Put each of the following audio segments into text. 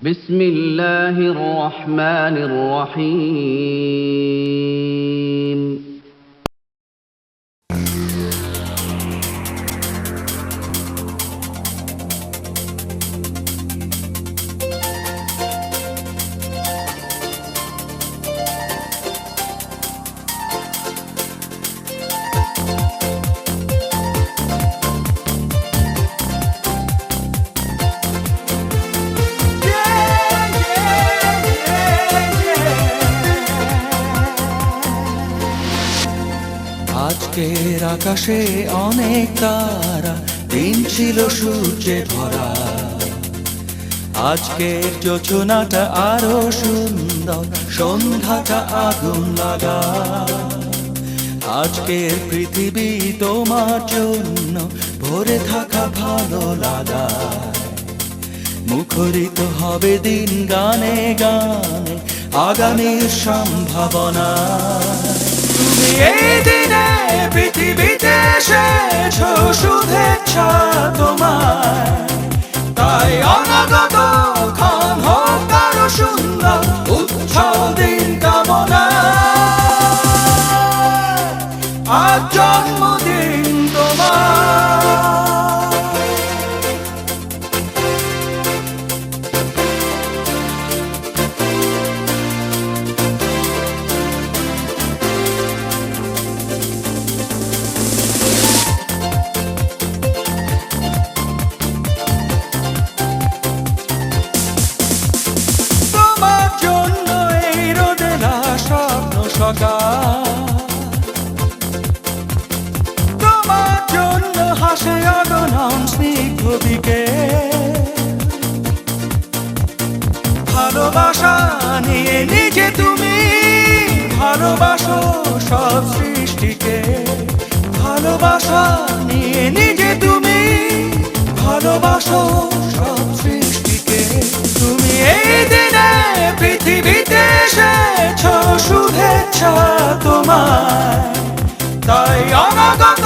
বিসমিল্লাহির রহমানির রহিম। আজকের আকাশে অনেক তারা, দিন ছিল সূর্যে ভরা। আজকের যোজনাটা আরো সুন্দর, সন্ধ্যাটা আগুন লাগা। আজকের পৃথিবী তোমার জন্য ভরে থাকা ভালো লাগা। মুখরিত হবে দিন গানে গানে, আগামীর সম্ভাবনা। তুমি এই দিনে পৃথিবীতে এসেছো, শুভেচ্ছা তোমায়। তাই অনাগত ক্ষণ হোক আরো সুন্দর, উজ্জ্বল দিন কামনা। আজ জন্মদিন তোমার। তোমার জন্য হাসে অগণন স্নিগ্ধ দিকে। ভালোবাসা নিয়ে নিজে তুমি ভালোবাসো সব সৃষ্টিকে। ভালোবাসা নিয়ে নিজে তুমি ভালোবাসো সব সৃষ্টিকে। তুমি এই দিনে পৃথিবীতে এসেছো, শুভেচ্ছা তোমায়। তাই অনাগত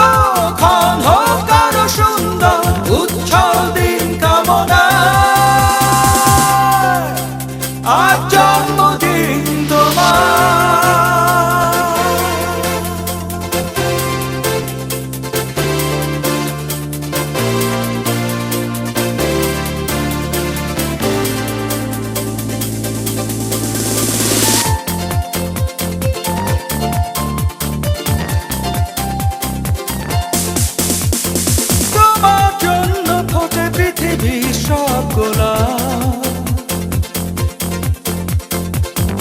ক্ষণ হোক আরো সুন্দর, উজ্জ্বল দিন কামনা। আজ জন্মদিন তোমার।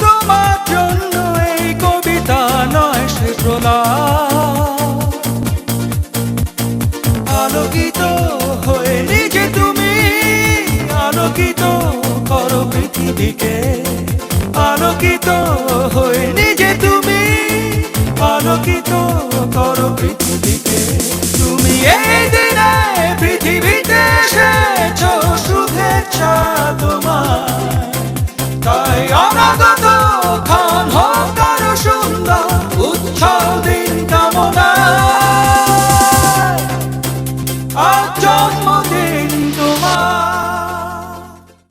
তোমার জন্য এই কবিতা নয় সে প্রলাপ। আলোকিত হয়ে নিজে তুমি আলোকিত করো পৃথিবীকে। আলোকিত হয়ে নিজে তুমি আলোকিত করো পৃথিবীকে। তুমি এই দিনে পৃথিবীতে এসেছো, শুভেচ্ছা তোমায়। তাই অনাগত